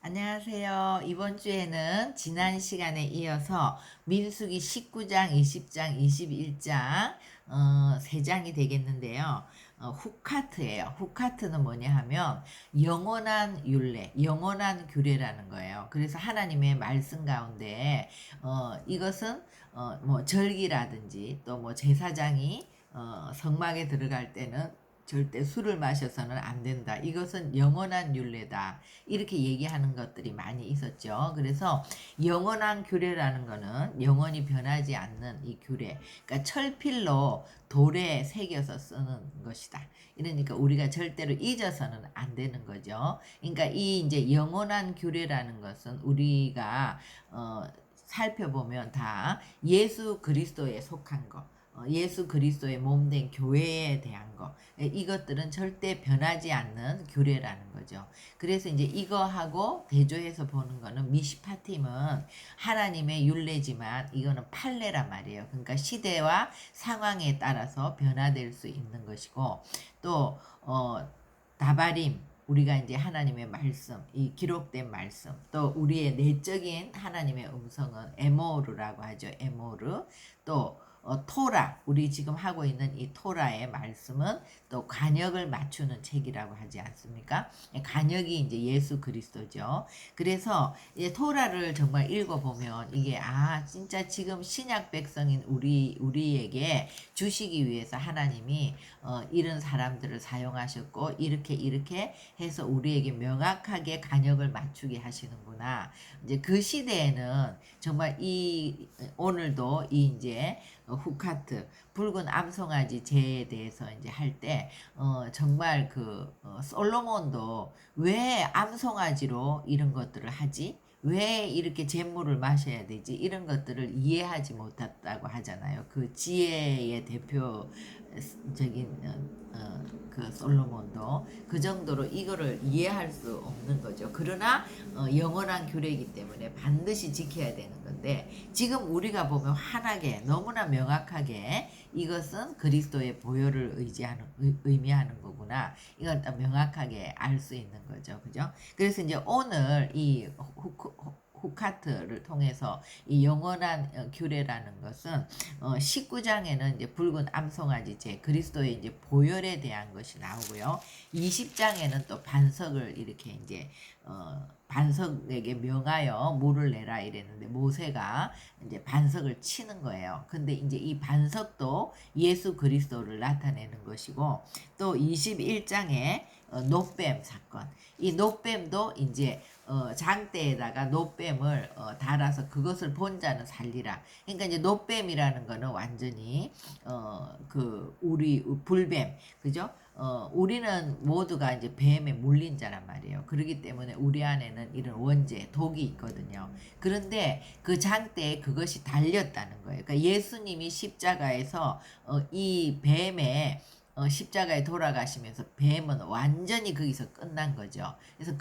안녕하세요. 이번 주에는 지난 시간에 이어서 민수기 19장, 20장, 21장 3장이 되겠는데요. 후카트예요. 후카트는 뭐냐 하면 영원한 율례, 영원한 규례라는 거예요. 그래서 하나님의 말씀 가운데 이것은 뭐 절기라든지 또 뭐 제사장이 성막에 들어갈 때는 절대 술을 마셔서는 안 된다. 이것은 영원한 율례다. 이렇게 얘기하는 것들이 많이 있었죠. 그래서 영원한 규례라는 거는 영원히 변하지 않는 이 규례. 그러니까 철필로 돌에 새겨서 쓰는 것이다. 이러니까 우리가 절대로 잊어서는 안 되는 거죠. 그러니까 이 이제 영원한 규례라는 것은 우리가 살펴보면 다 예수 그리스도에 속한 것. 예수 그리스도의 몸된 교회에 대한 거 이것들은 절대 변하지 않는 규례라는 거죠. 그래서 이제 이거하고 대조해서 보는 거는 미시파팀은 하나님의 율례지만 이거는 판례란 말이에요. 그러니까 시대와 상황에 따라서 변화될 수 있는 것이고 또 다바림 우리가 이제 하나님의 말씀, 이 기록된 말씀, 또 우리의 내적인 하나님의 음성은 에모르라고 하죠. 에모르. 또 토라, 우리 지금 하고 있는 이 토라의 말씀은 또 관역을 맞추는 책이라고 하지 않습니까? 관역이 이제 예수 그리스도죠. 그래서 이제 토라를 정말 읽어보면 이게 진짜 지금 신약 백성인 우리에게 주시기 위해서 하나님이 이런 사람들을 사용하셨고 이렇게 해서 우리에게 명확하게 관역을 맞추게 하시는구나. 이제 그 시대에는 정말 오늘도 이제 후카트 붉은 암송아지 제에 대해서 이제 할 때 정말 솔로몬도 왜 암송아지로 이런 것들을 하지? 왜 이렇게 잿물을 마셔야 되지? 이런 것들을 이해하지 못했다고 하잖아요. 그 지혜의 대표적인 그 솔로몬도 그 정도로 이거를 이해할 수 없는 거죠. 그러나 영원한 규례이기 때문에 반드시 지켜야 되는 건데 지금 우리가 보면 환하게 너무나 명확하게 이것은 그리스도의 보혈을 의미하는 거구나. 이걸 딱 명확하게 알 수 있는 거죠. 그죠? 그래서 이제 오늘 이 후카트를 통해서 이 영원한 규례라는 것은 19장에는 이제 붉은 암송아지 제 그리스도의 이제 보혈에 대한 것이 나오고요. 20장에는 또 반석을 이렇게 이제 반석에게 명하여 물을 내라 이랬는데 모세가 이제 반석을 치는 거예요. 근데 이제 이 반석도 예수 그리스도를 나타내는 것이고 또 21장에 노뱀 사건. 이 노뱀도 이제 장대에다가 노뱀을 달아서 그것을 본 자는 살리라. 그러니까 이제 노뱀이라는 거는 완전히 우리 불뱀, 그죠? 우리는 모두가 이제 뱀에 물린 자란 말이에요. 그렇기 때문에 우리 안에는 이런 원죄, 독이 있거든요. 그런데 그 장대에 그것이 달렸다는 거예요. 그러니까 예수님이 십자가에서 이 뱀에 십자가에 돌아가시면서 뱀은 완전히 거기서 끝난 거죠. 그래서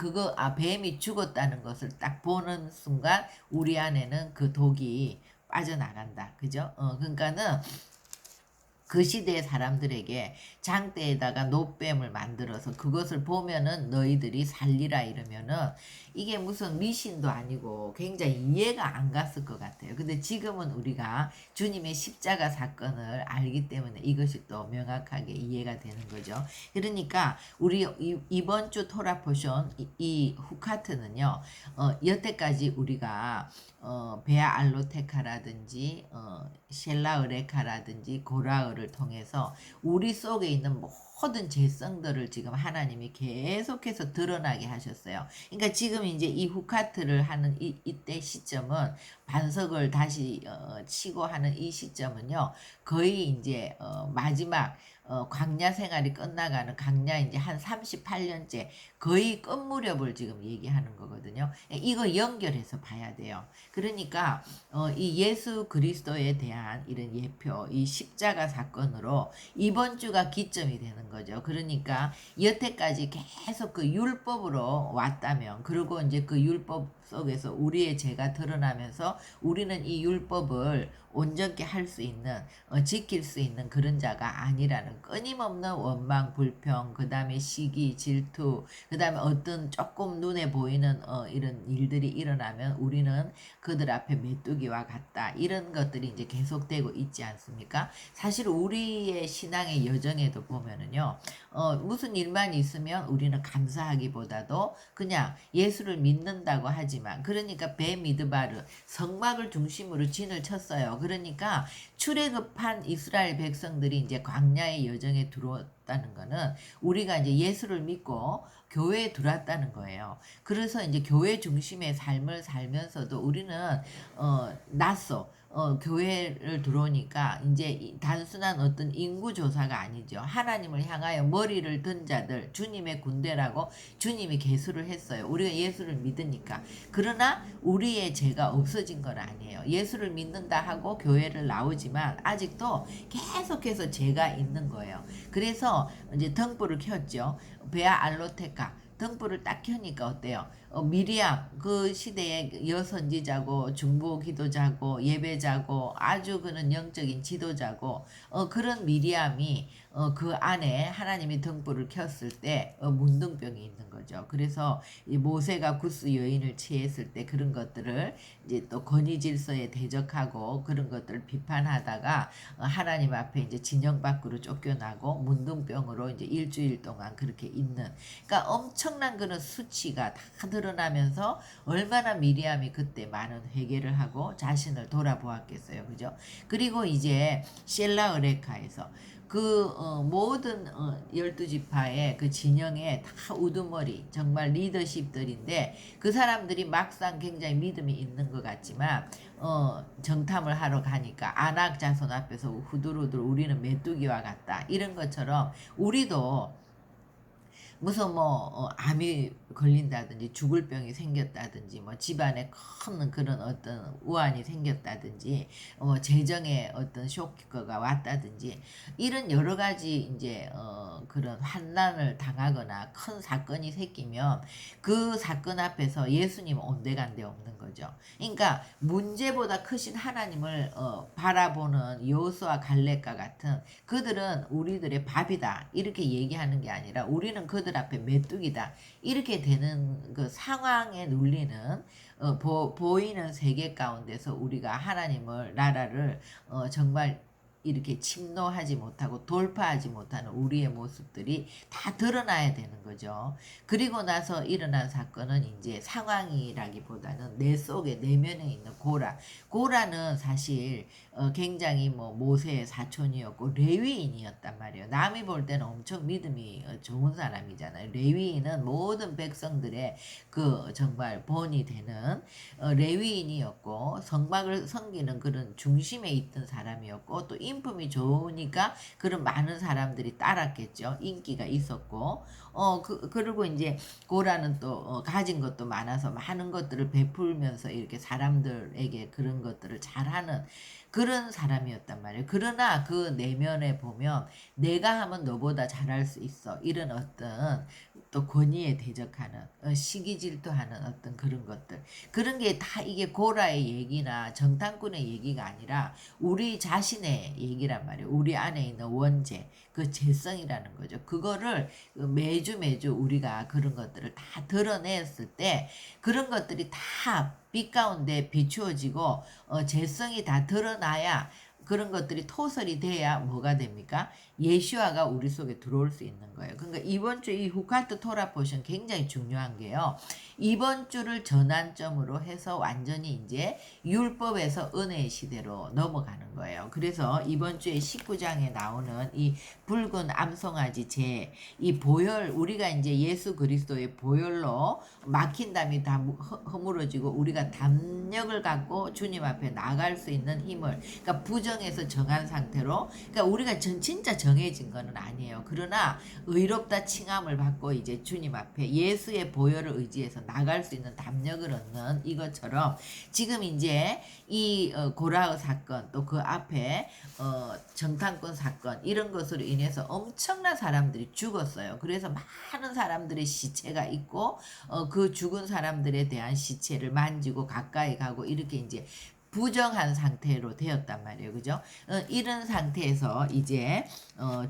뱀이 죽었다는 것을 딱 보는 순간 우리 안에는 그 독이 빠져나간다. 그죠? 그러니까는 그 시대의 사람들에게 장대에다가 노뱀을 만들어서 그것을 보면은 너희들이 살리라 이러면은 이게 무슨 미신도 아니고 굉장히 이해가 안 갔을 것 같아요. 근데 지금은 우리가 주님의 십자가 사건을 알기 때문에 이것이 또 명확하게 이해가 되는 거죠. 그러니까 우리 이번 주 토라 포션 이 후카트는요. 여태까지 우리가 베아 알로테카라든지 셸라 의레카라든지 고라을을 통해서 우리 속에 있는 모든 죄성들을 지금 하나님이 계속해서 드러나게 하셨어요. 그러니까 지금 이제 이 후카트를 하는 이때 시점은 반석을 다시 치고 하는 이 시점은요. 거의 이제 마지막 광야 생활이 끝나가는 광야 이제 한 38년째 거의 끝 무렵을 지금 얘기하는 거거든요. 이거 연결해서 봐야 돼요. 그러니까 이 예수 그리스도에 대한 이런 예표, 이 십자가 사건으로 이번 주가 기점이 되는 거죠. 그러니까 여태까지 계속 그 율법으로 왔다면, 그리고 이제 그 율법 속에서 우리의 죄가 드러나면서 우리는 이 율법을 온전케 할 수 있는, 지킬 수 있는 그런 자가 아니라는 끊임없는 원망, 불평, 그 다음에 시기, 질투, 그 다음에 어떤 조금 눈에 보이는 이런 일들이 일어나면 우리는 그들 앞에 메뚜기와 같다. 이런 것들이 이제 계속되고 있지 않습니까? 사실 우리의 신앙의 여정에도 보면은요, 무슨 일만 있으면 우리는 감사하기보다도 그냥 예수를 믿는다고 하지만, 그러니까 베미드바르, 성막을 중심으로 진을 쳤어요. 그러니까 출애굽한 이스라엘 백성들이 이제 광야의 여정에 들어왔다는 거는 우리가 이제 예수를 믿고 교회에 들어왔다는 거예요. 그래서 이제 교회 중심의 삶을 살면서도 우리는 낯서 교회를 들어오니까 이제 단순한 어떤 인구조사가 아니죠. 하나님을 향하여 머리를 든 자들, 주님의 군대라고 주님이 계수를 했어요. 우리가 예수를 믿으니까. 그러나 우리의 죄가 없어진 건 아니에요. 예수를 믿는다 하고 교회를 나오지만 아직도 계속해서 죄가 있는 거예요. 그래서 이제 등불을 켰죠. 베아 알로테카. 등불을 딱 켜니까 어때요? 미리암 그 시대의 여선지자고 중보 기도자고 예배자고 아주 그는 영적인 지도자고 그런 미리암이 그 안에 하나님이 등불을 켰을 때 문둥병이 있는 거죠. 그래서 이 모세가 구스 여인을 취했을 때 그런 것들을 이제 또 권위 질서에 대적하고 그런 것들을 비판하다가 하나님 앞에 이제 진영 밖으로 쫓겨나고 문둥병으로 이제 일주일 동안 그렇게 있는, 그러니까 엄청난 그런 수치가 다 드러나면서 얼마나 미리암이 그때 많은 회개를 하고 자신을 돌아보았겠어요. 그죠? 그리고 이제 셀라 으레카에서 그 모든 12지파의 그 진영에 다 우두머리 정말 리더십들인데 그 사람들이 막상 굉장히 믿음이 있는 것 같지만 정탐을 하러 가니까 안악 자손 앞에서 후들후들 우리는 메뚜기와 같다 이런 것처럼 우리도 무슨 암이 걸린다든지 죽을 병이 생겼다든지 집안에 큰 그런 어떤 우환이 생겼다든지 재정에 어떤 쇼크가 왔다든지 이런 여러 가지 이제 그런 환난을 당하거나 큰 사건이 생기면 그 사건 앞에서 예수님 온데간데 없는 거죠. 그러니까 문제보다 크신 하나님을 바라보는 여호수아 갈렙과 같은 그들은 우리들의 밥이다 이렇게 얘기하는 게 아니라 우리는 그들 앞에 메뚜기다 이렇게 되는 그 상황에 눌리는 보이는 세계 가운데서 우리가 하나님을 나라를 정말 이렇게 침노하지 못하고 돌파하지 못하는 우리의 모습들이 다 드러나야 되는 거죠. 그리고 나서 일어난 사건은 이제 상황이라기보다는 내 속에 내면에 있는 고라는 사실 굉장히 모세의 사촌이었고 레위인이었단 말이에요. 남이 볼 때는 엄청 믿음이 좋은 사람이잖아요. 레위인은 모든 백성들의 그 정말 본이 되는 레위인이었고 성막을 섬기는 그런 중심에 있던 사람이었고 또 인품이 좋으니까 그런 많은 사람들이 따랐겠죠. 인기가 있었고 그리고 이제 고라는 또 가진 것도 많아서 많은 것들을 베풀면서 이렇게 사람들에게 그런 것들을 잘하는 그런 사람이었단 말이에요. 그러나 그 내면에 보면 내가 하면 너보다 잘할 수 있어 이런 어떤 또 권위에 대적하는 시기 질투하는 어떤 그런 것들, 그런 게 다 이게 고라의 얘기나 정탐꾼의 얘기가 아니라 우리 자신의 얘기란 말이에요. 우리 안에 있는 원죄, 그 죄성이라는 거죠. 그거를 매주 우리가 그런 것들을 다 드러냈을 때 그런 것들이 다 빛 가운데 비추어지고 죄성이 다 드러나야 그런 것들이 토설이 돼야 뭐가 됩니까? 예슈아가 우리 속에 들어올 수 있는 거예요. 그러니까 이번 주 이 후카트 토라 포션 굉장히 중요한 게요. 이번 주를 전환점으로 해서 완전히 이제 율법에서 은혜의 시대로 넘어가는 거예요. 그래서 이번 주에 19장에 나오는 이 붉은 암송아지 제, 이 보혈, 우리가 이제 예수 그리스도의 보혈로 막힌 담이 다 허물어지고 우리가 담력을 갖고 주님 앞에 나갈 수 있는 힘을, 그러니까 부정에서 정한 상태로, 그러니까 우리가 진짜 정해진 거는 아니에요. 그러나 의롭다 칭함을 받고 이제 주님 앞에 예수의 보혈을 의지해서 나갈 수 있는 담력을 얻는 이것처럼 지금 이제 이 고라흐 사건 또 그 앞에 정탐꾼 사건 이런 것으로 인해서 엄청난 사람들이 죽었어요. 그래서 많은 사람들의 시체가 있고 그 죽은 사람들에 대한 시체를 만지고 가까이 가고 이렇게 이제 부정한 상태로 되었단 말이에요. 그죠? 이런 상태에서 이제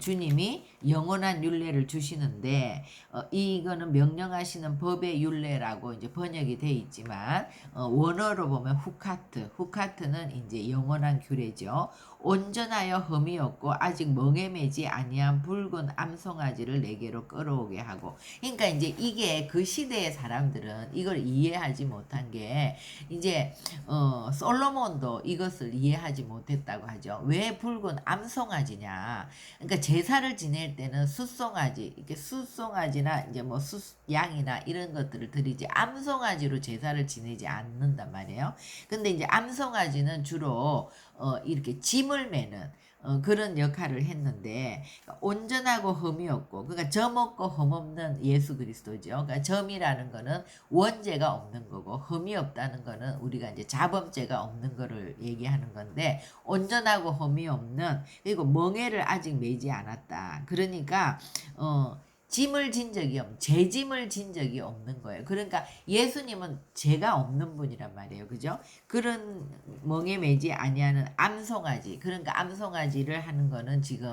주님이 영원한 율례를 주시는데 이거는 명령하시는 법의 율례라고 이제 번역이 돼 있지만 원어로 보면 후카트는 이제 영원한 규례죠. 온전하여 흠이 없고 아직 멍에 매지 아니한 붉은 암송아지를 내게로 끌어오게 하고, 그러니까 이제 이게 그 시대의 사람들은 이걸 이해하지 못한 게 이제 솔로몬도 이것을 이해하지 못했다고 하죠. 왜 붉은 암송아지냐? 그러니까 제사를 지낼 때는 숫송아지, 이렇게 숫송아지나 이제 뭐 양이나 이런 것들을 드리지 암송아지로 제사를 지내지 않는단 말이에요. 근데 이제 암송아지는 주로 이렇게 짐을 매는 그런 역할을 했는데 온전하고 흠이 없고, 그러니까 점 없고 흠 없는 예수 그리스도죠. 그러니까 점이라는 거는 원죄가 없는 거고 흠이 없다는 거는 우리가 이제 자범죄가 없는 거를 얘기하는 건데, 온전하고 흠이 없는, 그리고 멍에를 아직 매지 않았다. 그러니까 짐을 진 적이 재짐을 진 적이 없는 거예요. 그러니까 예수님은 죄가 없는 분이란 말이에요. 그죠? 그런 멍에 매지 아니하는 암송아지, 그러니까 암송아지를 하는 거는 지금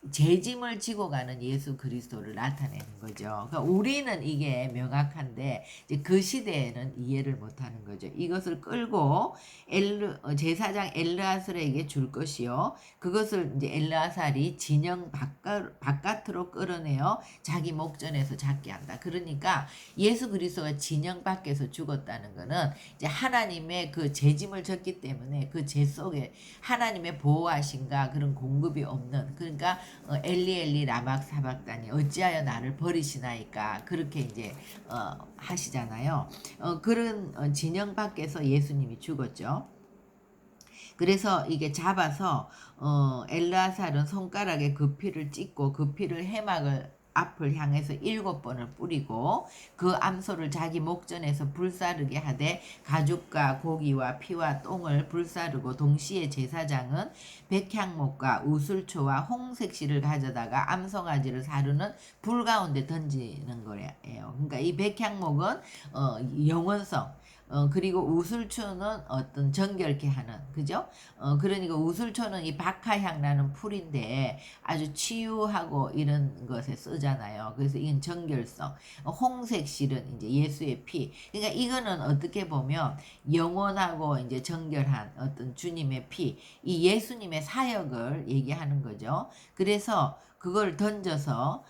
재짐을 지고 가는 예수 그리스도를 나타내는 거죠. 그러니까 우리는 이게 명확한데 이제 그 시대에는 이해를 못하는 거죠. 이것을 끌고 제사장 엘르아살에게 줄 것이요, 그것을 이제 엘르아살이 진영 바깥으로 끌어내어 자기 목전에서 잡게 한다. 그러니까 예수 그리스도가 진영 밖에서 죽었다는 것은 이제 하나님의 그 죄짐을 졌기 때문에 그 죄 속에 하나님의 보호하심과 그런 공급이 없는, 그러니까 엘리 엘리 라막 사박다니 어찌하여 나를 버리시나이까 그렇게 이제 하시잖아요. 그런 진영 밖에서 예수님이 죽었죠. 그래서 이게 잡아서 엘르아살은 손가락에 그 피를 찍고 그 피를 해막을 앞을 향해서 7번을 뿌리고 그 암소를 자기 목전에서 불사르게 하되 가죽과 고기와 피와 똥을 불사르고, 동시에 제사장은 백향목과 우슬초와 홍색실을 가져다가 암송아지를 사르는 불 가운데 던지는 거예요. 그러니까 이 백향목은 영원성, 그리고 우슬초는 어떤 정결케 하는, 그죠? 그러니까 우슬초는 이 박하향 나는 풀인데 아주 치유하고 이런 것에 쓰잖아요. 그래서 이건 정결성. 홍색 실은 이제 예수의 피. 그러니까 이거는 어떻게 보면 영원하고 이제 정결한 어떤 주님의 피, 이 예수님의 사역을 얘기하는 거죠. 그래서 그걸 던져서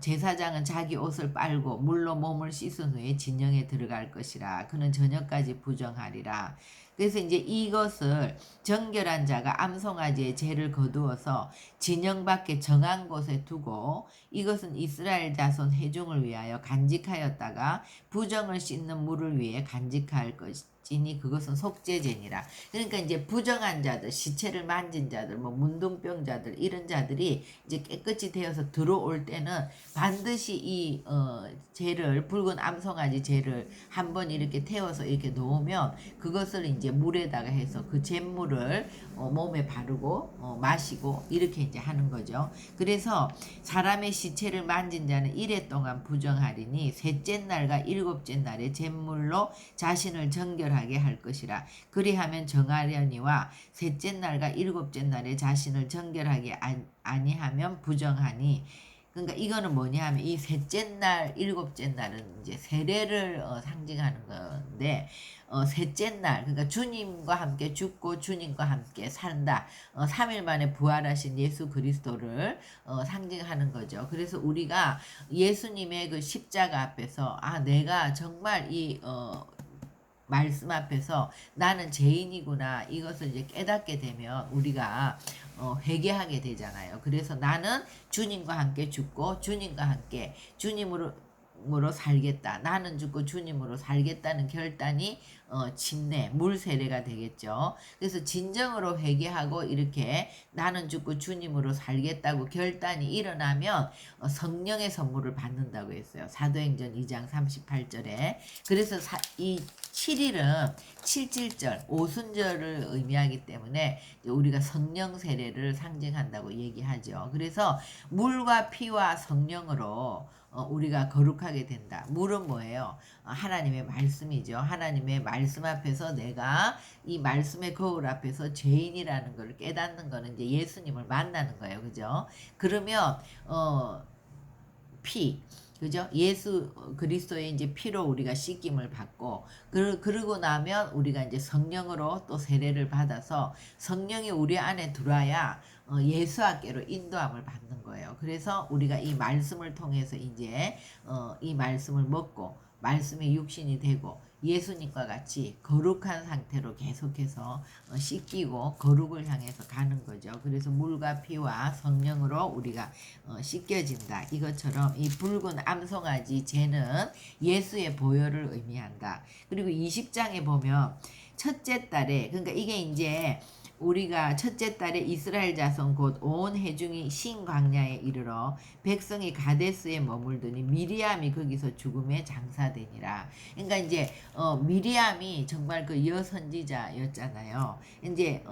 제사장은 자기 옷을 빨고 물로 몸을 씻은 후에 진영에 들어갈 것이라. 그는 저녁까지 부정하리라. 그래서 이제 이것을 정결한 자가 암송아지의 죄를 거두어서 진영 밖에 정한 곳에 두고, 이것은 이스라엘 자손 회중을 위하여 간직하였다가 부정을 씻는 물을 위해 간직할 것이니 그것은 속죄제니라. 그러니까 이제 부정한 자들, 시체를 만진 자들, 뭐 문둥병자들, 이런 자들이 이제 깨끗이 되어서 들어올 때는 반드시 이 죄를, 붉은 암송아지 죄를 한번 이렇게 태워서 이렇게 놓으면 그것을 이제 물에다가 해서 그 잿물을 몸에 바르고 마시고 이렇게 이제 하는 거죠. 그래서 사람의 시체를 만진 자는 이래 동안 부정하리니 셋째 날과 일곱째 날에 잿물로 자신을 정결하게 할 것이라. 그리하면 정하려니와 셋째 날과 일곱째 날에 자신을 정결하게 아니하면 부정하니. 그러니까 이거는 뭐냐 하면 이 셋째 날, 일곱째 날은 이제 세례를 상징하는 건데, 셋째 날, 그러니까 주님과 함께 죽고 주님과 함께 산다. 3일 만에 부활하신 예수 그리스도를 상징하는 거죠. 그래서 우리가 예수님의 그 십자가 앞에서 내가 정말 이 말씀 앞에서 나는 죄인이구나, 이것을 이제 깨닫게 되면 우리가 회개하게 되잖아요. 그래서 나는 주님과 함께 죽고 주님과 함께 주님으로 주님으로 살겠다. 나는 죽고 주님으로 살겠다는 결단이 침례, 물 세례가 되겠죠. 그래서 진정으로 회개하고 이렇게 나는 죽고 주님으로 살겠다고 결단이 일어나면 성령의 선물을 받는다고 했어요. 사도행전 2장 38절에. 그래서 이 7일은 7.7절, 오순절을 의미하기 때문에 우리가 성령 세례를 상징한다고 얘기하죠. 그래서 물과 피와 성령으로 우리가 거룩하게 된다. 물은 뭐예요? 하나님의 말씀이죠. 하나님의 말씀 앞에서 내가 이 말씀의 거울 앞에서 죄인이라는 걸 깨닫는 거는 이제 예수님을 만나는 거예요. 그죠? 그러면 피, 그죠? 예수 그리스도의 이제 피로 우리가 씻김을 받고 그러고 나면 우리가 이제 성령으로 또 세례를 받아서 성령이 우리 안에 들어와야 예수께로 인도함을 받는 거예요. 그래서 우리가 이 말씀을 통해서 이제 이 말씀을 먹고 말씀의 육신이 되고 예수님과 같이 거룩한 상태로 계속해서 씻기고 거룩을 향해서 가는 거죠. 그래서 물과 피와 성령으로 우리가 씻겨진다. 이것처럼 이 붉은 암송아지 쟤는 예수의 보혈을 의미한다. 그리고 20장에 보면 첫째 달에, 그러니까 이게 이제 우리가 첫째 달에 이스라엘 자손 곧 온 회중이 신 광야에 이르러 백성이 가데스에 머물더니 미리암이 거기서 죽음에 장사되니라. 그러니까 이제 미리암이 정말 그 여선지자였잖아요. 이제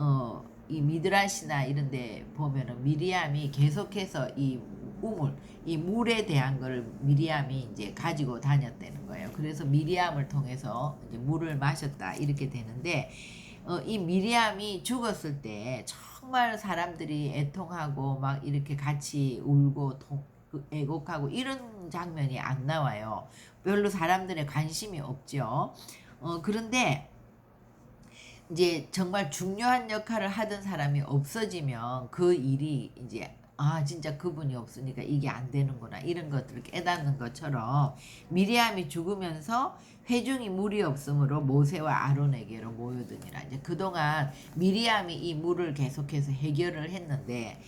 이 미드라시나 이런 데 보면은 미리암이 계속해서 이 물에 대한 걸 미리암이 이제 가지고 다녔다는 거예요. 그래서 미리암을 통해서 이제 물을 마셨다 이렇게 되는데 이 미리암이 죽었을 때 정말 사람들이 애통하고 막 이렇게 같이 울고 애곡하고 이런 장면이 안 나와요. 별로 사람들의 관심이 없죠. 그런데 이제 정말 중요한 역할을 하던 사람이 없어지면 그 일이 이제 진짜 그분이 없으니까 이게 안 되는구나 이런 것들을 깨닫는 것처럼 미리암이 죽으면서 회중이 물이 없으므로 모세와 아론에게로 모여드니라. 이제 그동안 미리암이 이 물을 계속해서 해결을 했는데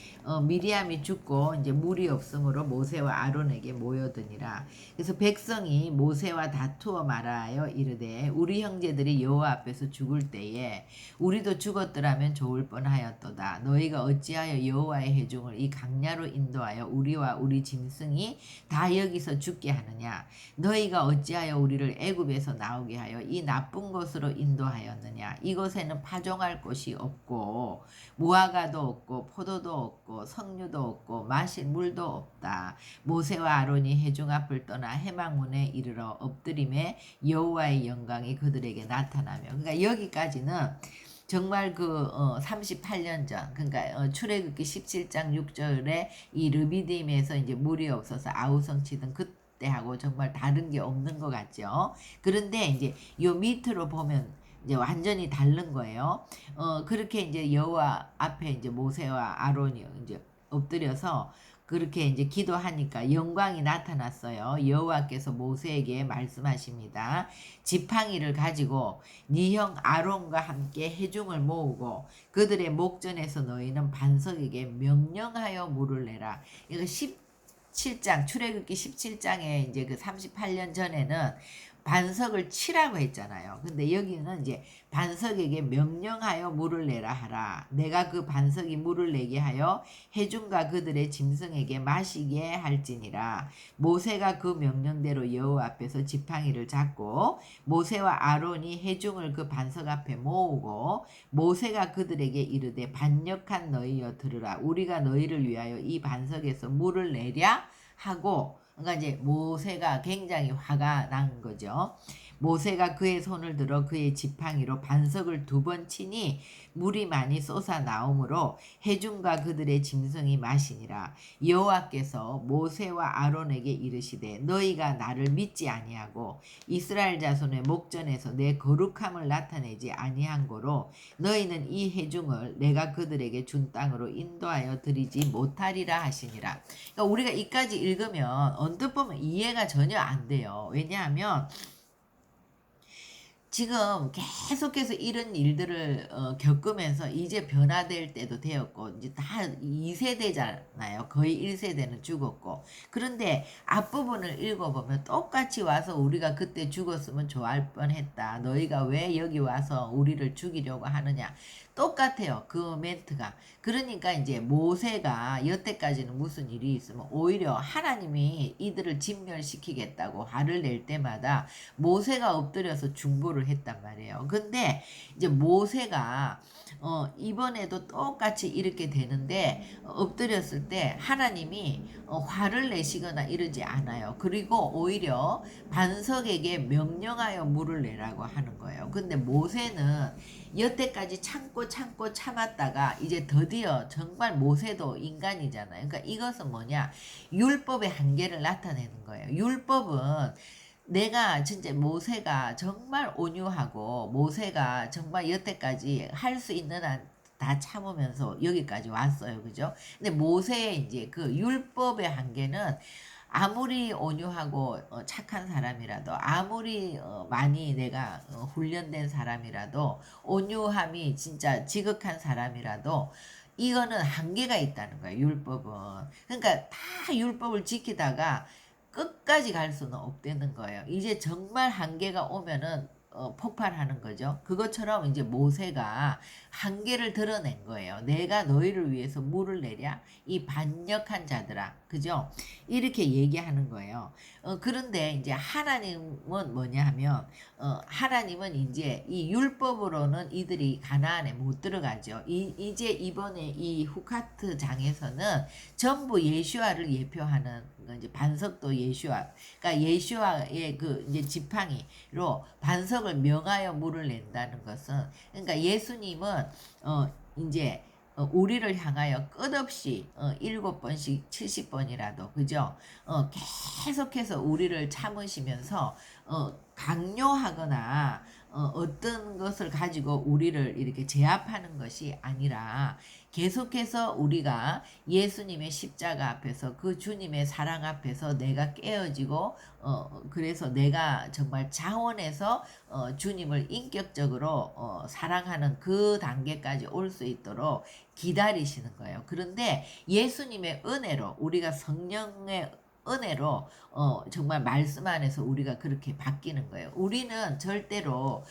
미리암이 죽고 이제 물이 없으므로 모세와 아론에게 모여드니라. 그래서 백성이 모세와 다투어 말하여 이르되 우리 형제들이 여호와 앞에서 죽을 때에 우리도 죽었더라면 좋을 뻔하였도다. 너희가 어찌하여 여호와의 회중을 이 강야로 인도하여 우리와 우리 짐승이 다 여기서 죽게 하느냐. 너희가 어찌하여 우리를 애굽에서 나오게 하여 이 나쁜 곳으로 인도하였느냐. 이곳에는 파종할 곳이 없고 무화과도 없고 포도도 없고 석류도 없고 마실 물도 없다. 모세와 아론이 회중 앞을 떠나 해망문에 이르러 엎드림에 여호와의 영광이 그들에게 나타나며. 그러니까 여기까지는 정말 그 38년 전, 그러니까 출애굽기 17장 6절에 이 르비딤에서 이제 물이 없어서 아우성 치던 그때하고 정말 다른 게 없는 것 같죠. 그런데 이제 요 밑으로 보면 이제 완전히 다른 거예요. 그렇게 이제 여호와 앞에 이제 모세와 아론이 이제 엎드려서 그렇게 이제 기도하니까 영광이 나타났어요. 여호와께서 모세에게 말씀하십니다. 지팡이를 가지고 네 형 아론과 함께 회중을 모으고 그들의 목전에서 너희는 반석에게 명령하여 물을 내라. 이거 17장 출애굽기 17장에 이제 그 38년 전에는 반석을 치라고 했잖아요. 근데 여기는 이제 반석에게 명령하여 물을 내라 하라. 내가 그 반석이 물을 내게 하여 회중과 그들의 짐승에게 마시게 할지니라. 모세가 그 명령대로 여호와 앞에서 지팡이를 잡고 모세와 아론이 회중을 그 반석 앞에 모으고 모세가 그들에게 이르되 반역한 너희여 들으라. 우리가 너희를 위하여 이 반석에서 물을 내랴 하고, 그러니까 이제 모세가 굉장히 화가 난 거죠. 모세가 그의 손을 들어 그의 지팡이로 반석을 2번 치니 물이 많이 쏟아 나오므로 회중과 그들의 짐승이 마시니라. 여호와께서 모세와 아론에게 이르시되 너희가 나를 믿지 아니하고 이스라엘 자손의 목전에서 내 거룩함을 나타내지 아니한 고로 너희는 이 회중을 내가 그들에게 준 땅으로 인도하여 드리지 못하리라 하시니라. 그러니까 우리가 이까지 읽으면 언뜻 보면 이해가 전혀 안 돼요. 왜냐하면 지금 계속해서 이런 일들을 겪으면서 이제 변화될 때도 되었고 이제 다 2세대잖아요. 거의 1세대는 죽었고. 그런데 앞부분을 읽어보면 똑같이 와서 우리가 그때 죽었으면 좋아할 뻔했다. 너희가 왜 여기 와서 우리를 죽이려고 하느냐. 똑같아요. 그 멘트가. 그러니까 이제 모세가 여태까지는 무슨 일이 있으면 오히려 하나님이 이들을 진멸시키겠다고 화를 낼 때마다 모세가 엎드려서 중보를 했단 말이에요. 근데 이제 모세가 이번에도 똑같이 이렇게 되는데 엎드렸을 때 하나님이 화를 내시거나 이러지 않아요. 그리고 오히려 반석에게 명령하여 물을 내라고 하는 거예요. 근데 모세는 여태까지 참고 참았다가 이제 드디어 정말 모세도 인간이잖아요. 그러니까 이것은 뭐냐? 율법의 한계를 나타내는 거예요. 율법은 내가 진짜 모세가 정말 온유하고 모세가 정말 여태까지 할 수 있는 한 다 참으면서 여기까지 왔어요. 그죠? 근데 모세의 이제 그 율법의 한계는 아무리 온유하고 착한 사람이라도 아무리 많이 내가 훈련된 사람이라도 온유함이 진짜 지극한 사람이라도 이거는 한계가 있다는 거예요. 율법은. 그러니까 다 율법을 지키다가 끝까지 갈 수는 없다는 거예요. 이제 정말 한계가 오면은 폭발하는 거죠. 그것처럼 이제 모세가 한계를 드러낸 거예요. 내가 너희를 위해서 물을 내랴? 이 반역한 자들아. 그죠? 이렇게 얘기하는 거예요. 그런데 이제 하나님은 뭐냐 하면, 하나님은 이제 이 율법으로는 이들이 가나안에 못 들어가죠. 이제 이번에 이 후카트 장에서는 전부 예수아를 예표하는 이제 반석도 예수아. 그러니까 예수아의 그 이제 지팡이로 반석을 명하여 물을 낸다는 것은 그러니까 예수님은 이제 우리를 향하여 끝없이 7번씩 70번이라도 그죠? 계속해서 우리를 참으시면서 강요하거나 어떤 것을 가지고 우리를 이렇게 제압하는 것이 아니라 계속해서 우리가 예수님의 십자가 앞에서 그 주님의 사랑 앞에서 내가 깨어지고 그래서 내가 정말 자원해서 주님을 인격적으로 사랑하는 그 단계까지 올 수 있도록 기다리시는 거예요. 그런데 예수님의 은혜로 우리가 성령의 은혜로 정말 말씀 안에서 우리가 그렇게 바뀌는 거예요. 우리는 절대로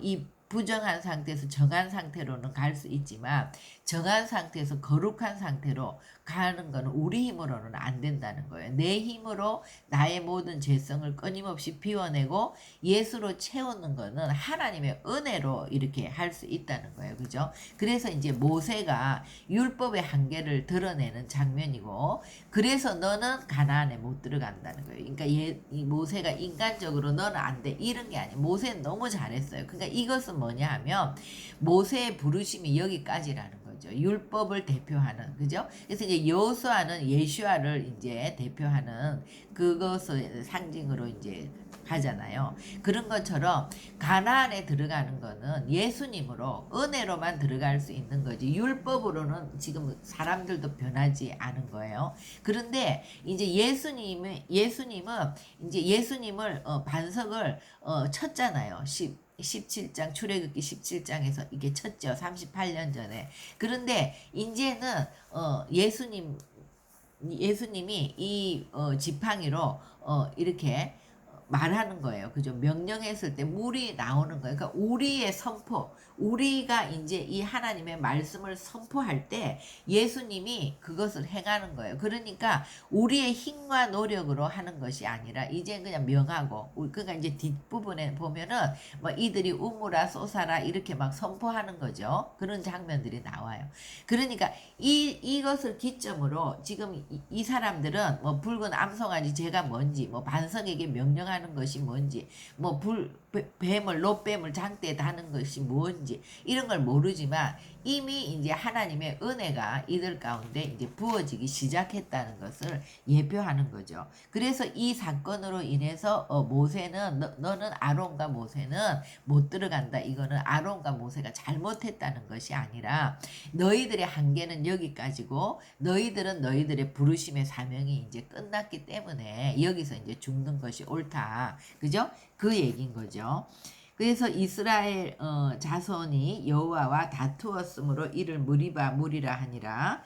이 부정한 상태에서 정한 상태로는 갈 수 있지만 정한 상태에서 거룩한 상태로 가는 것은 우리 힘으로는 안 된다는 거예요. 내 힘으로 나의 모든 죄성을 끊임없이 비워내고 예수로 채우는 것은 하나님의 은혜로 이렇게 할 수 있다는 거예요. 그죠? 그래서 이제 모세가 율법의 한계를 드러내는 장면이고 그래서 너는 가나안에 못 들어간다는 거예요. 그러니까 이 모세가 인간적으로 너는 안 돼. 이런 게 아니에요. 모세는 너무 잘했어요. 그러니까 이것은 뭐냐 하면 모세의 부르심이 여기까지라는 거죠. 율법을 대표하는 그죠? 그래서 이제 여호수아는 예수아를 이제 대표하는 그것을 상징으로 이제 하잖아요. 그런 것처럼 가나안에 들어가는 거는 예수님으로 은혜로만 들어갈 수 있는 거지 율법으로는 지금 사람들도 변하지 않은 거예요. 그런데 이제 예수님은 이제 예수님을 반석을 쳤잖아요. 17장 출애굽기 17장에서 이게 쳤죠. 38년 전에. 그런데 이제는 예수님이 이 지팡이로 이렇게 말하는 거예요. 그죠? 명령했을 때 물이 나오는 거예요. 그러니까 우리의 선포, 우리가 이제 이 하나님의 말씀을 선포할 때 예수님이 그것을 행하는 거예요. 그러니까 우리의 힘과 노력으로 하는 것이 아니라 이제 그냥 명하고, 그러니까 이제 뒷부분에 보면은 뭐 이들이 우무라 쏘사라 이렇게 막 선포하는 거죠. 그런 장면들이 나와요. 그러니까 이것을 기점으로 지금 이 사람들은 뭐 붉은 암송아지 죄가 뭔지, 뭐 반석에게 명령하는 것이 뭔지, 뭐 뱀을 롯뱀을 장대에 다는 것이 뭔지 이런 걸 모르지만 이미 이제 하나님의 은혜가 이들 가운데 이제 부어지기 시작했다는 것을 예표하는 거죠. 그래서 이 사건으로 인해서 모세는 너는 아론과 모세는 못 들어간다. 이거는 아론과 모세가 잘못했다는 것이 아니라 너희들의 한계는 여기까지고 너희들은 너희들의 부르심의 사명이 이제 끝났기 때문에 여기서 이제 죽는 것이 옳다. 그죠? 그 얘기인 거죠. 그래서 이스라엘 자손이 여호와와 다투었으므로 이를 무리라 하니라.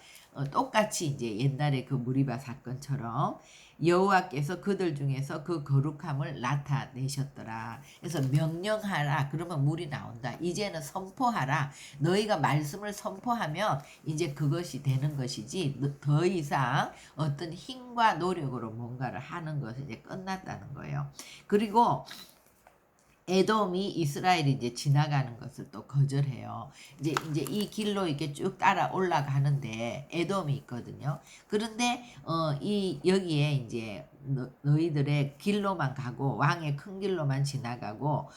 똑같이 이제 옛날에 그 무리바 사건처럼 여호와께서 그들 중에서 그 거룩함을 나타내셨더라. 그래서 명령하라. 그러면 물이 나온다. 이제는 선포하라. 너희가 말씀을 선포하면 이제 그것이 되는 것이지 더 이상 어떤 힘과 노력으로 뭔가를 하는 것은 이제 끝났다는 거예요. 그리고 에돔이 이스라엘이 이제 지나가는 것을 또 거절해요. 이제 이 길로 이렇게 쭉 따라 올라가는데 에돔이 있거든요. 그런데 이 여기에 이제 너희들의 길로만 가고 왕의 큰 길로만 지나가고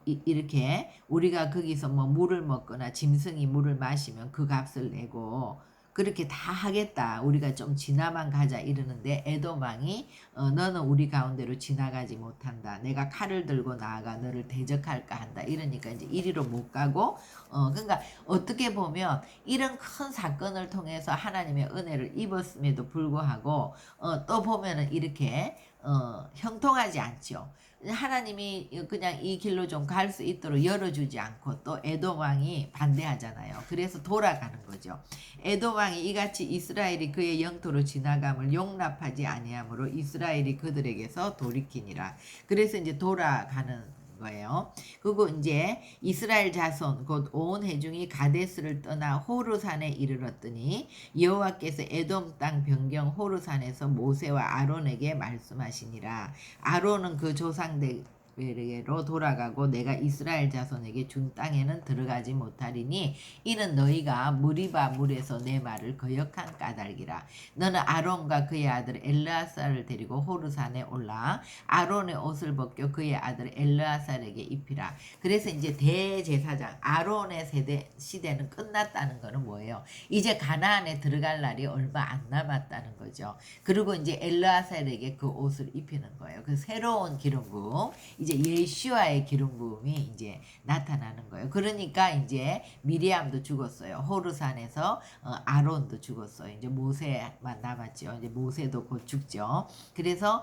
이렇게 우리가 거기서 뭐 물을 먹거나 짐승이 물을 마시면 그 값을 내고 그렇게 다 하겠다. 우리가 좀 지나만 가자 이러는데 에돔 왕이 너는 우리 가운데로 지나가지 못한다. 내가 칼을 들고 나아가 너를 대적할까 한다. 이러니까 이제 이리로 못 가고 그러니까 어떻게 보면 이런 큰 사건을 통해서 하나님의 은혜를 입었음에도 불구하고 또 보면은 이렇게 형통하지 않죠. 하나님이 그냥 이 길로 좀 갈 수 있도록 열어주지 않고 또 에돔 왕이 반대하잖아요. 그래서 돌아가는 거죠. 에돔 왕이 이같이 이스라엘이 그의 영토로 지나감을 용납하지 아니하므로 이스라엘이 그들에게서 돌이키니라. 그래서 이제 돌아가는 거예요. 그리고 이제 이스라엘 자손 곧 온 회중이 가데스를 떠나 호르산에 이르렀더니 여호와께서 에돔 땅 변경 호르산에서 모세와 아론에게 말씀하시니라. 아론은 그 조상들에게로 돌아가고 내가 이스라엘 자손에게 준 땅에는 들어가지 못하리니 이는 너희가 무리바 물에서 내 말을 거역한 까닭이라. 너는 아론과 그의 아들 엘르아사를 데리고 호르산에 올라 아론의 옷을 벗겨 그의 아들 엘르아사에게 입히라. 그래서 이제 대제사장 아론의 시대는 끝났다는 거는 뭐예요? 이제 가나안에 들어갈 날이 얼마 안 남았다는 거죠. 그리고 이제 엘르아사에게 그 옷을 입히는 거예요. 그 새로운 기름 부음, 이제 예수와의 기름 부음이 이제 나타나는 거예요. 그러니까 이제 미리암도 죽었어요. 호르산에서 아론도 죽었어요. 이제 모세만 남았죠. 이제 모세도 곧 죽죠. 그래서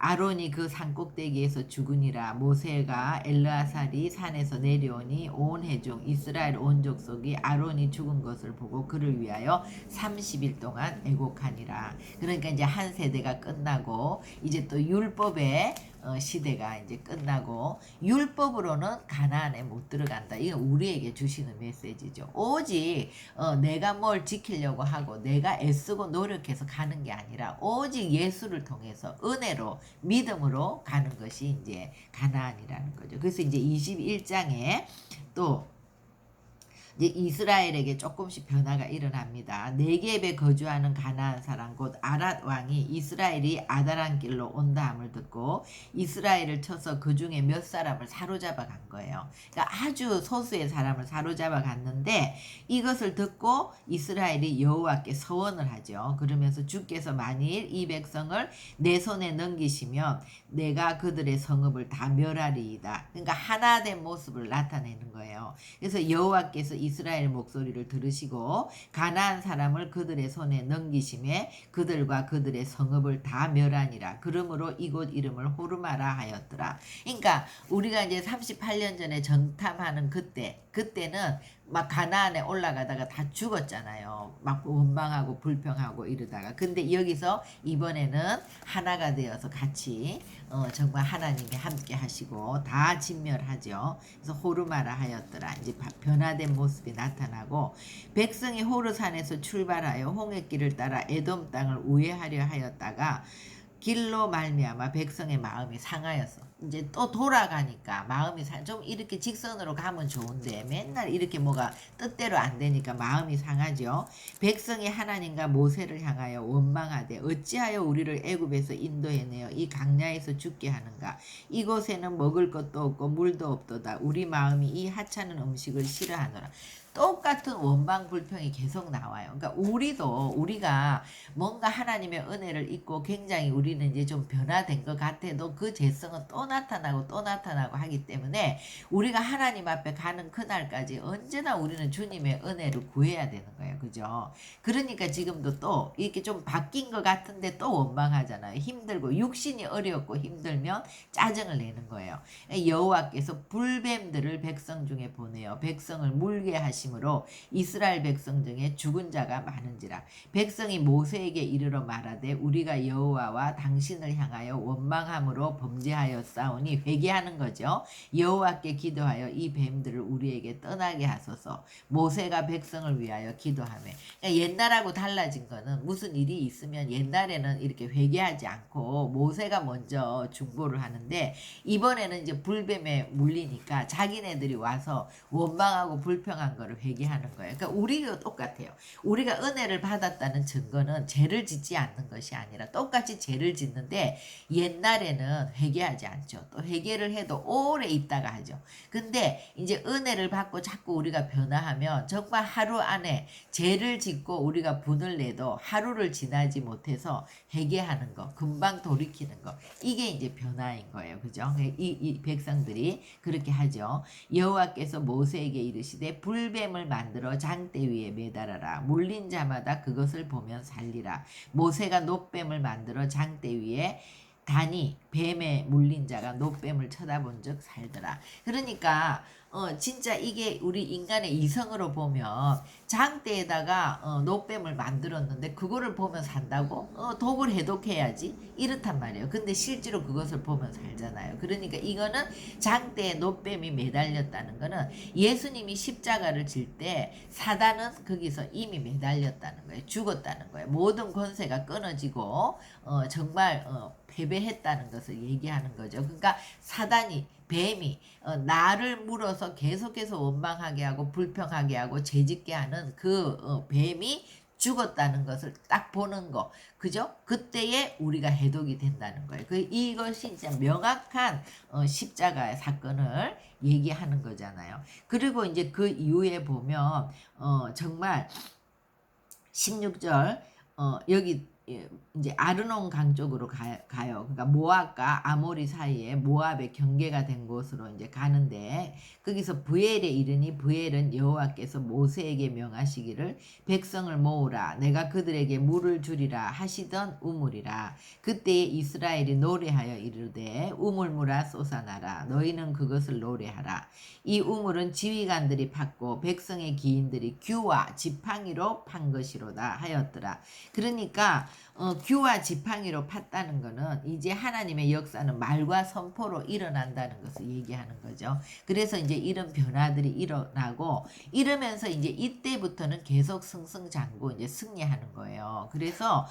아론이 그 산 꼭대기에서 죽으니라. 모세가 엘르아살이 산에서 내려오니 온 회중 이스라엘 온 족속이 아론이 죽은 것을 보고 그를 위하여 30일 동안 애곡하니라. 그러니까 이제 한 세대가 끝나고 이제 또 율법의 시대가 이제 끝나고 율법으로는 가나안에 못 들어간다. 이건 우리에게 주시는 메시지죠. 오직 내가 뭘 지키려고 하고 내가 애쓰고 노력해서 가는 게 아니라 오직 예수를 통해서 은혜로 믿음으로 가는 것이 이제 가나안이라는 거죠. 그래서 이제 21장에 또 이제 이스라엘에게 조금씩 변화가 일어납니다. 네겝에 거주하는 가나안 사람 곧 아랏 왕이 이스라엘이 아다란 길로 온다함을 듣고 이스라엘을 쳐서 그 중에 몇 사람을 사로잡아 간 거예요. 그러니까 아주 소수의 사람을 사로잡아 갔는데 이것을 듣고 이스라엘이 여호와께 서원을 하죠. 그러면서 주께서 만일 이 백성을 내 손에 넘기시면 내가 그들의 성읍을 다 멸하리이다. 그러니까 하나 된 모습을 나타내는 거예요. 그래서 여호와께서 이스라엘 목소리를 들으시고 가나안 사람을 그들의 손에 넘기심에 그들과 그들의 성읍을 다 멸하니라. 그러므로 이곳 이름을 호르마라 하였더라. 그러니까 우리가 이제 38년 전에 정탐하는 그때는 막 가나안에 올라가다가 다 죽었잖아요. 막 원망하고 불평하고 이러다가. 근데 여기서 이번에는 하나가 되어서 같이 정말 하나님이 함께 하시고 다 진멸하죠. 그래서 호르마라 하였더라. 이제 변화된 모습이 나타나고 백성이 호르산에서 출발하여 홍해길을 따라 에돔 땅을 우회하려 하였다가 길로 말미암아 백성의 마음이 상하였어. 이제 또 돌아가니까 마음이 좀 이렇게 직선으로 가면 좋은데 맨날 이렇게 뭐가 뜻대로 안 되니까 마음이 상하죠. 백성이 하나님과 모세를 향하여 원망하되 어찌하여 우리를 애굽에서 인도해내어 이 강야에서 죽게 하는가. 이곳에는 먹을 것도 없고 물도 없도다. 우리 마음이 이 하찮은 음식을 싫어하노라. 똑같은 원망 불평이 계속 나와요. 그러니까 우리가 뭔가 하나님의 은혜를 잊고 굉장히 우리는 이제 좀 변화된 것 같아도 그 죄성은 또 나타나고 또 나타나고 하기 때문에 우리가 하나님 앞에 가는 그날까지 언제나 우리는 주님의 은혜를 구해야 되는 거예요. 그죠? 그러니까 지금도 또 이렇게 좀 바뀐 것 같은데 또 원망하잖아요. 힘들고 육신이 어렵고 힘들면 짜증을 내는 거예요. 여호와께서 불뱀들을 백성 중에 보내어 백성을 물게 하심으로 이스라엘 백성 중에 죽은 자가 많은지라. 백성이 모세에게 이르러 말하되 우리가 여호와와 당신을 향하여 원망함으로 범죄하여 싸우니 회개하는 거죠. 여호와께 기도하여 이 뱀들을 우리에게 떠나게 하소서. 모세가 백성을 위하여 기도하며. 그러니까 옛날하고 달라진 거는 무슨 일이 있으면 옛날에는 이렇게 회개하지 않고 모세가 먼저 중보를 하는데 이번에는 이제 불뱀에 물리니까 자기네들이 와서 원망하고 불평한 거를 회개하는 거예요. 그러니까 우리도 똑같아요. 우리가 은혜를 받았다는 증거는 죄를 짓지 않는 것이 아니라 똑같이 죄를 짓는데 옛날에는 회개하지 않죠. 또 회개를 해도 오래 있다가 하죠. 근데 이제 은혜를 받고 자꾸 우리가 변화하면 정말 하루 안에 죄를 짓고 우리가 분을 내도 하루를 지나지 못해서 회개하는 거, 금방 돌이키는 거, 이게 이제 변화인 거예요. 그죠? 이 백성들이 그렇게 하죠. 여호와께서 모세에게 이르시되 불뱀을 만들어 장대 위에 매달아라. 물린 자마다 그것을 보면 살리라. 모세가 놋뱀을 만들어 장대 위에 다니 뱀에 물린 자가 놋뱀을 쳐다본 즉 살더라. 그러니까 진짜 이게 우리 인간의 이성으로 보면 장대에다가 놋뱀을 만들었는데 그거를 보면 산다고? 독을 해독해야지 이렇단 말이에요. 근데 실제로 그것을 보면 살잖아요. 그러니까 이거는 장대에 놋뱀이 매달렸다는 거는 예수님이 십자가를 질 때 사단은 거기서 이미 매달렸다는 거예요. 죽었다는 거예요. 모든 권세가 끊어지고 정말 패배했다는 것을 얘기하는 거죠. 그러니까 사단이 뱀이 나를 물어서 계속해서 원망하게 하고 불평하게 하고 죄짓게 하는 그 뱀이 죽었다는 것을 딱 보는 거. 그죠? 그때에 우리가 해독이 된다는 거예요. 이것이 진짜 명확한 십자가의 사건을 얘기하는 거잖아요. 그리고 이제 그 이후에 보면 정말 16절 여기 이제 아르논 강 쪽으로 가요. 그러니까 모압과 아모리 사이에 모압의 경계가 된 곳으로 이제 가는데 거기서 브엘에 이르니 브엘은 여호와께서 모세에게 명하시기를 백성을 모으라 내가 그들에게 물을 주리라 하시던 우물이라. 그때에 이스라엘이 노래하여 이르되 우물물아 솟아나라 너희는 그것을 노래하라. 이 우물은 지휘관들이 팠고 백성의 기인들이 규와 지팡이로 판 것이로다 하였더라. 그러니까 규와 지팡이로 팠다는 거는 이제 하나님의 역사는 말과 선포로 일어난다는 것을 얘기하는 거죠. 그래서 이제 이런 변화들이 일어나고 이러면서 이제 이때부터는 계속 승승장구 이제 승리하는 거예요. 그래서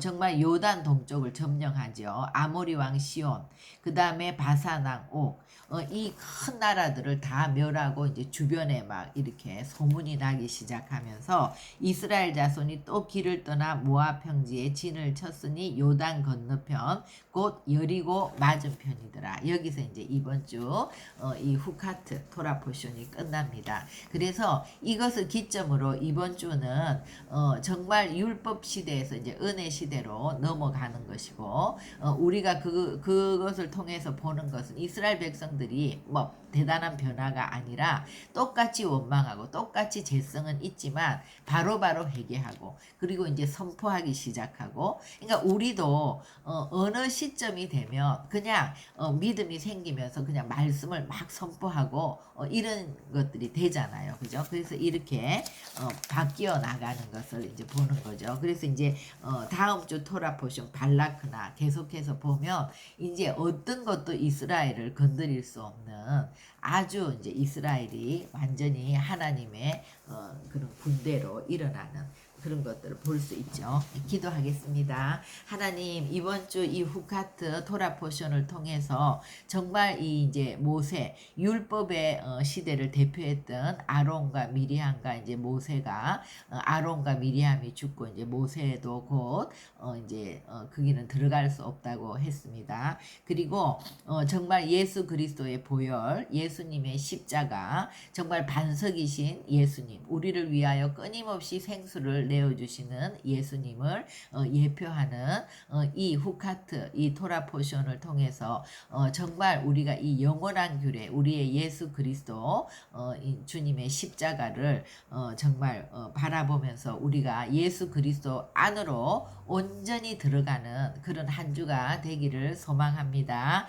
정말 요단 동쪽을 점령하죠. 아모리 왕 시온, 그 다음에 바산 왕 옥, 이 큰 나라들을 다 멸하고 이제 주변에 막 이렇게 소문이 나기 시작하면서 이스라엘 자손이 또 길을 떠나 모압 평지에 진을 쳤으니 요단 건너편 곧 여리고 맞은편이더라. 여기서 이제 이번 주 이 후카트 토라 포션이 끝납니다. 그래서 이것을 기점으로 이번 주는 정말 율법 시대에서 이제 은혜 시대로 넘어가는 것이고 우리가 그것을 통해서 보는 것은 이스라엘 백성들이 뭐 대단한 변화가 아니라 똑같이 원망하고 똑같이 죄성은 있지만 바로바로 회개하고 그리고 이제 선포하기 시작하고 그러니까 우리도 어느 시점이 되면 그냥 믿음이 생기면서 그냥 말씀을 막 선포하고 이런 것들이 되잖아요. 그죠? 그래서 이렇게 바뀌어 나가는 것을 이제 보는 거죠. 그래서 이제 다음 주 토라 포션 발라크나 계속해서 보면 이제 어떤 것도 이스라엘을 건드릴 수 없는 아주 이제 이스라엘이 완전히 하나님의 그런 군대로 일어나는 그런 것들을 볼 수 있죠. 기도하겠습니다. 하나님, 이번 주 이 후카트 토라 포션을 통해서 정말 이 이제 모세 율법의 시대를 대표했던 아론과 미리암과 이제 모세가 아론과 미리암이 죽고 이제 모세도 곧 이제 거기는 들어갈 수 없다고 했습니다. 그리고 정말 예수 그리스도의 보혈, 예수님의 십자가, 정말 반석이신 예수님, 우리를 위하여 끊임없이 생수를 내어주시는 예수님을 예표하는 이 후카트, 이 토라 포션을 통해서 정말 우리가 이 영원한 규례, 우리의 예수 그리스도 이 주님의 십자가를 정말 바라보면서 우리가 예수 그리스도 안으로 온전히 들어가는 그런 한 주가 되기를 소망합니다.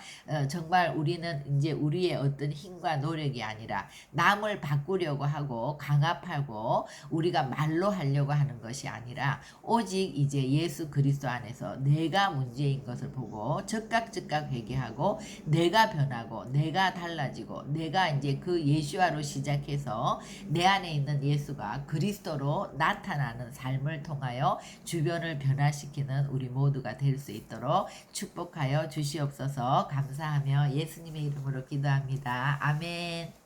정말 우리는 이제 우리의 어떤 힘과 노력이 아니라 남을 바꾸려고 하고 강압하고 우리가 말로 하려고 하는 것이 아니라 오직 이제 예수 그리스도 안에서 내가 문제인 것을 보고 즉각 회개하고 내가 변하고 내가 달라지고 내가 이제 그 예수와로 시작해서 내 안에 있는 예수가 그리스도로 나타나는 삶을 통하여 주변을 변화시키는 우리 모두가 될 수 있도록 축복하여 주시옵소서. 감사하며 예수님의 이름으로 기도합니다. 아멘.